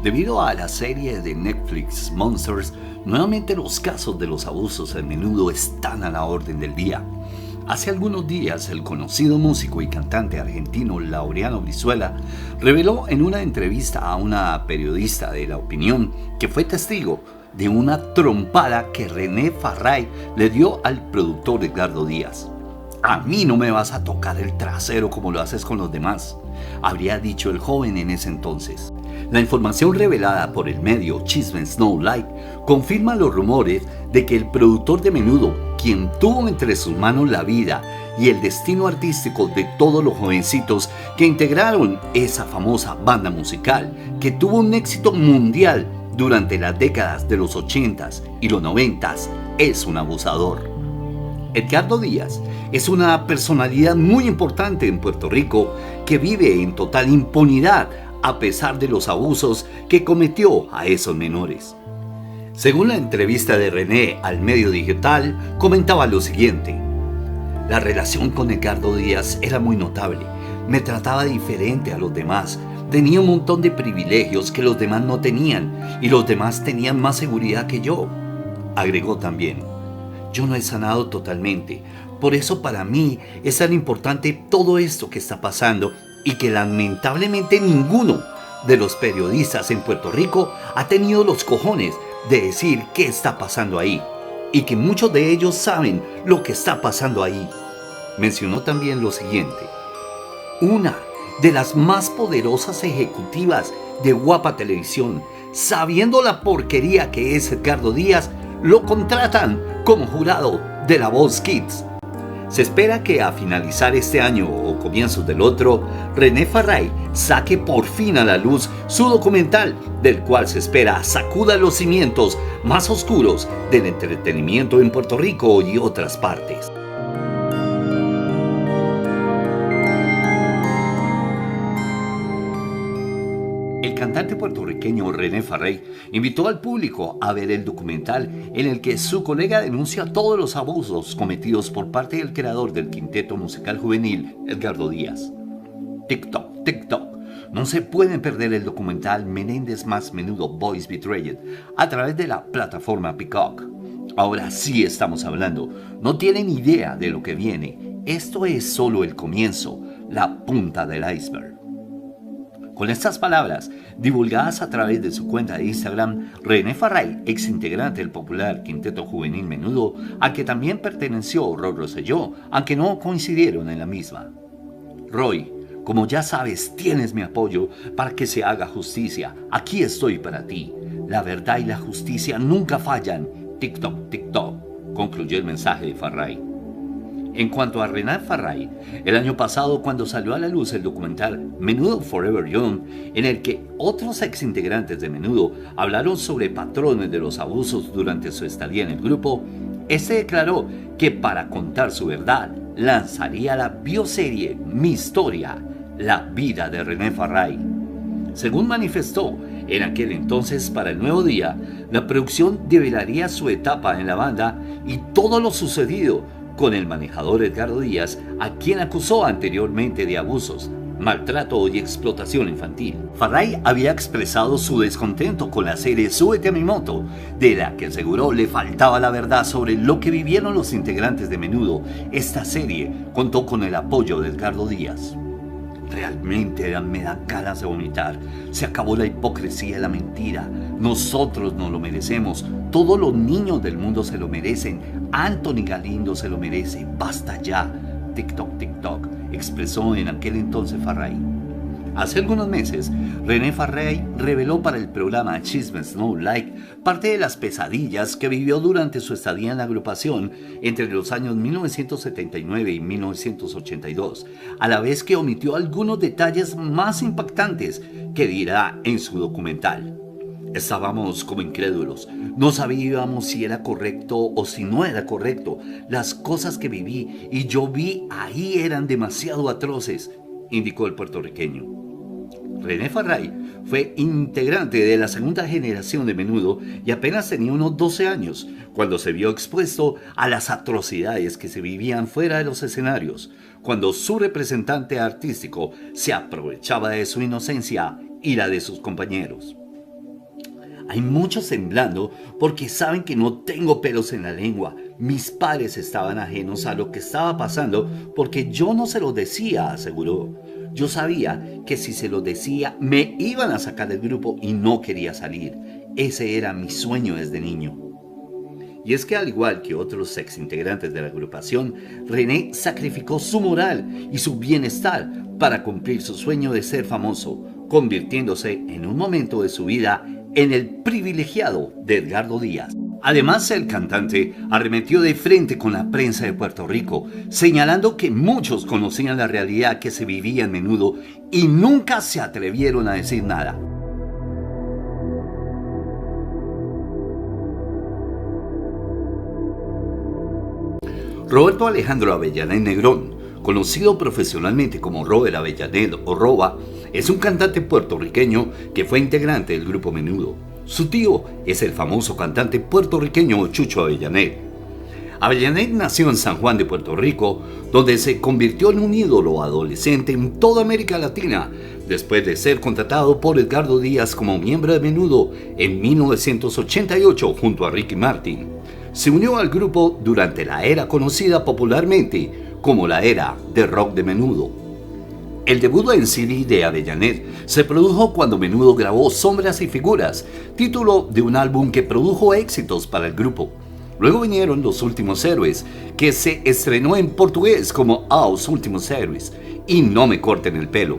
Debido a la serie de Netflix Monsters, nuevamente los casos de los abusos en Menudo están a la orden del día. Hace algunos días, el conocido músico y cantante argentino Laureano Brizuela reveló en una entrevista a una periodista de La Opinión que fue testigo de una trompada que René Farray le dio al productor Edgardo Díaz. «A mí no me vas a tocar el trasero como lo haces con los demás», habría dicho el joven en ese entonces. La información revelada por el medio Chisme Snowlight confirma los rumores de que el productor de Menudo, quien tuvo entre sus manos la vida y el destino artístico de todos los jovencitos que integraron esa famosa banda musical, que tuvo un éxito mundial durante las décadas de los 80s y los 90s, es un abusador. Edgardo Díaz es una personalidad muy importante en Puerto Rico que vive en total impunidad a pesar de los abusos que cometió a esos menores. Según la entrevista de René al medio digital, comentaba lo siguiente: «La relación con Edgardo Díaz era muy notable. Me trataba diferente a los demás. Tenía un montón de privilegios que los demás no tenían y los demás tenían más seguridad que yo». Agregó también: «Yo no he sanado totalmente. Por eso para mí es tan importante todo esto que está pasando y que lamentablemente ninguno de los periodistas en Puerto Rico ha tenido los cojones de decir qué está pasando ahí y que muchos de ellos saben lo que está pasando ahí». Mencionó también lo siguiente: «Una de las más poderosas ejecutivas de Guapa Televisión, sabiendo la porquería que es Edgardo Díaz, lo contratan como jurado de La Voz Kids». Se espera que a finalizar este año o comienzos del otro, René Farray saque por fin a la luz su documental, del cual se espera sacuda los cimientos más oscuros del entretenimiento en Puerto Rico y otras partes. El cantante puertorriqueño René Farray invitó al público a ver el documental en el que su colega denuncia todos los abusos cometidos por parte del creador del quinteto musical juvenil, Edgardo Díaz. TikTok, TikTok. No se pueden perder el documental Menéndez más Menudo Boys Betrayed a través de la plataforma Peacock. Ahora sí estamos hablando. No tienen idea de lo que viene. Esto es solo el comienzo, la punta del iceberg. Con estas palabras, divulgadas a través de su cuenta de Instagram, René Farray, ex integrante del popular quinteto juvenil Menudo, al que también perteneció Roy Rosselló, aunque no coincidieron en la misma. «Roy, como ya sabes, tienes mi apoyo para que se haga justicia. Aquí estoy para ti. La verdad y la justicia nunca fallan. TikTok, TikTok», concluyó el mensaje de Farray. En cuanto a René Farray, el año pasado, cuando salió a la luz el documental Menudo Forever Young, en el que otros ex integrantes de Menudo hablaron sobre patrones de los abusos durante su estadía en el grupo, este declaró que para contar su verdad lanzaría la bioserie Mi Historia, la vida de René Farray. Según manifestó en aquel entonces para El Nuevo Día, la producción develaría su etapa en la banda y todo lo sucedido con el manejador Edgardo Díaz, a quien acusó anteriormente de abusos, maltrato y explotación infantil. Farray había expresado su descontento con la serie Súbete a mi moto, de la que aseguró le faltaba la verdad sobre lo que vivieron los integrantes de Menudo. Esta serie contó con el apoyo de Edgardo Díaz. «Realmente me da ganas de vomitar. Se acabó la hipocresía y la mentira. Nosotros nos lo merecemos. Todos los niños del mundo se lo merecen. Anthony Galindo se lo merece. Basta ya. TikTok, TikTok», expresó en aquel entonces Farray. Hace algunos meses, René Farray reveló para el programa Chisme Snowlight parte de las pesadillas que vivió durante su estadía en la agrupación entre los años 1979 y 1982, a la vez que omitió algunos detalles más impactantes que dirá en su documental. «Estábamos como incrédulos, no sabíamos si era correcto o si no era correcto. Las cosas que viví y yo vi ahí eran demasiado atroces», indicó el puertorriqueño. René Farray fue integrante de la segunda generación de Menudo y apenas tenía unos 12 años cuando se vio expuesto a las atrocidades que se vivían fuera de los escenarios, cuando su representante artístico se aprovechaba de su inocencia y la de sus compañeros. Hay muchos temblando porque saben que no tengo pelos en la lengua. Mis padres estaban ajenos a lo que estaba pasando porque yo no se lo decía, aseguró. Yo sabía que si se lo decía me iban a sacar del grupo y no quería salir. Ese era mi sueño desde niño. Y es que al igual que otros ex integrantes de la agrupación, René sacrificó su moral y su bienestar para cumplir su sueño de ser famoso, convirtiéndose en un momento de su vida en el privilegiado de Edgardo Díaz. Además, el cantante arremetió de frente con la prensa de Puerto Rico, señalando que muchos conocían la realidad que se vivía en Menudo y nunca se atrevieron a decir nada. Roberto Alejandro Avellaned Negrón, conocido profesionalmente como Robert Avellaned o Roba, es un cantante puertorriqueño que fue integrante del grupo Menudo. Su tío es el famoso cantante puertorriqueño Chucho Avellaned. Avellaned nació en San Juan de Puerto Rico, donde se convirtió en un ídolo adolescente en toda América Latina, después de ser contratado por Edgardo Díaz como miembro de Menudo en 1988 junto a Ricky Martin. Se unió al grupo durante la era conocida popularmente como la era de rock de Menudo. El debut en CD de Avellaned se produjo cuando Menudo grabó Sombras y Figuras, título de un álbum que produjo éxitos para el grupo. Luego vinieron Los Últimos Héroes, que se estrenó en portugués como Aos Últimos Héroes, y No Me Corten el Pelo.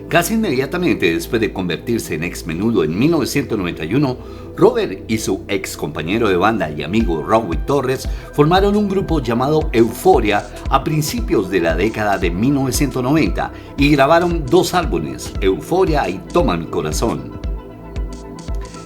Casi inmediatamente después de convertirse en ex Menudo en 1991, Robert y su ex compañero de banda y amigo Robbie Torres formaron un grupo llamado Euforia a principios de la década de 1990 y grabaron 2 álbumes, Euforia y Toma mi corazón.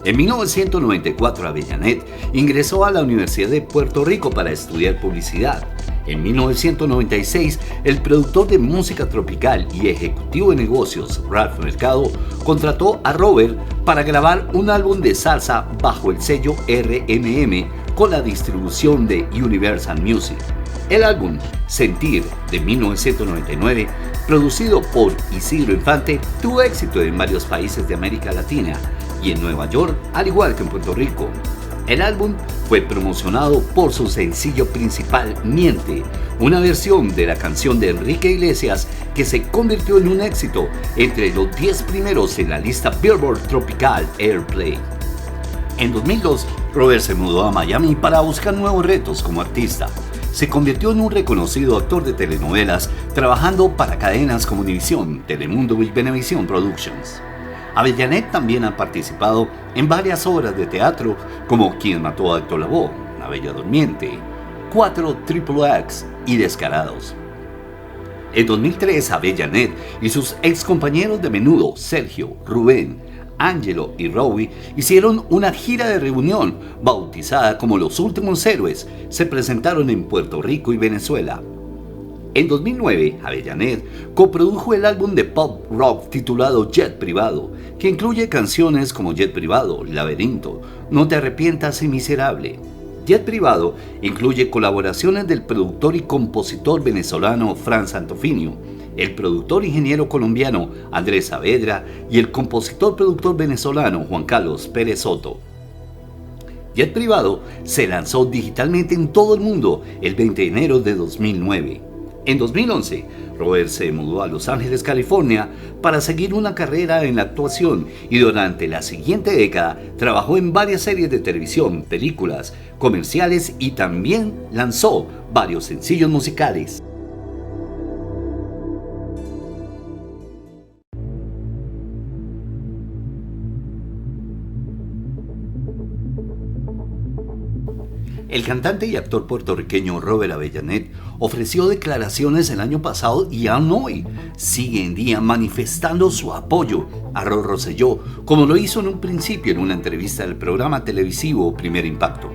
En 1994 Avellaned ingresó a la Universidad de Puerto Rico para estudiar publicidad. En 1996, el productor de música tropical y ejecutivo de negocios, Ralph Mercado, contrató a Robert para grabar un álbum de salsa bajo el sello RMM con la distribución de Universal Music. El álbum Sentir de 1999, producido por Isidro Infante, tuvo éxito en varios países de América Latina y en Nueva York, al igual que en Puerto Rico. El álbum fue promocionado por su sencillo principal, Miente, una versión de la canción de Enrique Iglesias que se convirtió en un éxito entre los 10 primeros en la lista Billboard Tropical Airplay. En 2002, Robert se mudó a Miami para buscar nuevos retos como artista. Se convirtió en un reconocido actor de telenovelas, trabajando para cadenas como Univisión, Telemundo y Venevisión Productions. Avellaned también ha participado en varias obras de teatro como Quien mató a Héctor Lavoe, La Bella Durmiente, 4 XXX y Descarados. En 2003, Avellaned y sus ex compañeros de Menudo, Sergio, Rubén, Angelo y Robbie, hicieron una gira de reunión bautizada como Los Últimos Héroes. Se presentaron en Puerto Rico y Venezuela. En 2009, Avellaned coprodujo el álbum de pop rock titulado Jet Privado, que incluye canciones como Jet Privado, Laberinto, No te arrepientas y Miserable. Jet Privado incluye colaboraciones del productor y compositor venezolano Fran Santofinio, el productor ingeniero colombiano Andrés Saavedra y el compositor productor venezolano Juan Carlos Pérez Soto. Jet Privado se lanzó digitalmente en todo el mundo el 20 de enero de 2009. En 2011, Robert se mudó a Los Ángeles, California, para seguir una carrera en la actuación y durante la siguiente década trabajó en varias series de televisión, películas, comerciales y también lanzó varios sencillos musicales. El cantante y actor puertorriqueño Robert Avellaned ofreció declaraciones el año pasado y aún hoy sigue en día manifestando su apoyo a Rod Rosselló, como lo hizo en un principio en una entrevista del programa televisivo Primer Impacto.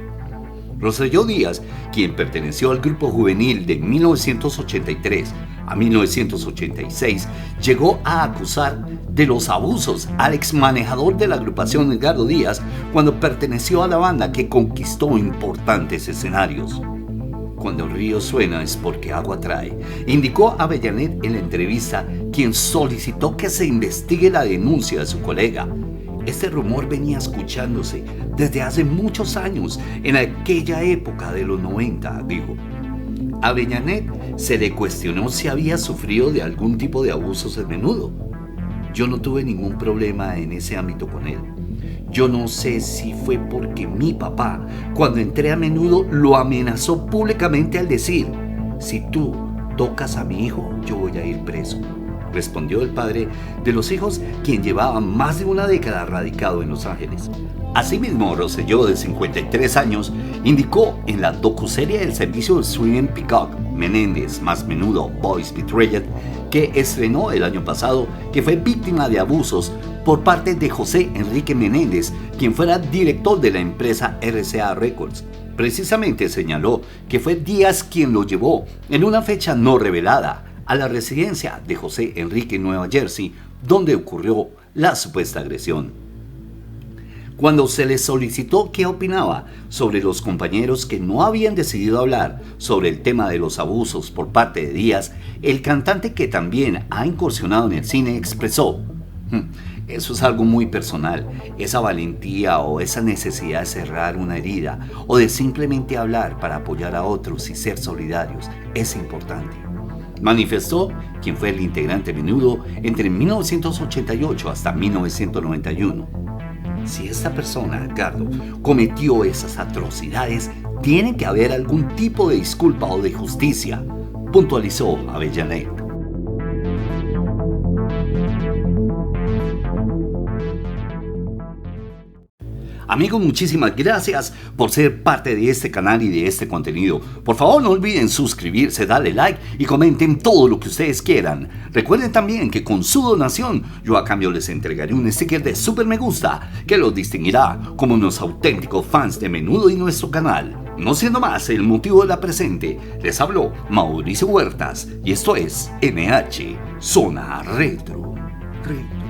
Rosselló Díaz, quien perteneció al grupo juvenil de 1983 a 1986, llegó a acusar de los abusos al exmanejador de la agrupación Edgardo Díaz cuando perteneció a la banda que conquistó importantes escenarios. Cuando el río suena es porque agua trae, indicó Avellaned en la entrevista, quien solicitó que se investigue la denuncia de su colega. este rumor venía escuchándose desde hace muchos años, en aquella época de los 90, dijo. A Avellaneda se le cuestionó si había sufrido de algún tipo de abusos en Menudo. Yo no tuve ningún problema en ese ámbito con él. Yo no sé si fue porque mi papá, cuando entré a Menudo, lo amenazó públicamente al decir: si tú tocas a mi hijo, yo voy a ir preso, respondió el padre de los hijos, quien llevaba más de una década radicado en Los Ángeles. Asimismo, Rosselló, de 53 años, indicó en la docuserie del servicio de streaming Peacock, Menéndez más Menudo, Boys Betrayed, que estrenó el año pasado, que fue víctima de abusos por parte de José Enrique Menéndez, quien fuera director de la empresa RCA Records. Precisamente señaló que fue Díaz quien lo llevó, en una fecha no revelada, a la residencia de José Enrique en Nueva Jersey, donde ocurrió la supuesta agresión. Cuando se le solicitó qué opinaba sobre los compañeros que no habían decidido hablar sobre el tema de los abusos por parte de Díaz, el cantante, que también ha incursionado en el cine, expresó: eso es algo muy personal, esa valentía o esa necesidad de cerrar una herida o de simplemente hablar para apoyar a otros y ser solidarios es importante, manifestó quien fue el integrante Menudo entre 1988 hasta 1991. Si esta persona, Ricardo, cometió esas atrocidades, tiene que haber algún tipo de disculpa o de justicia, puntualizó Avellaneda. Amigos, muchísimas gracias por ser parte de este canal y de este contenido. Por favor, no olviden suscribirse, darle like y comenten todo lo que ustedes quieran. Recuerden también que con su donación, yo a cambio les entregaré un sticker de super me gusta que los distinguirá como unos auténticos fans de Menudo y nuestro canal. No siendo más el motivo de la presente, les habló Mauricio Huertas y esto es NH Zona Retro. Retro.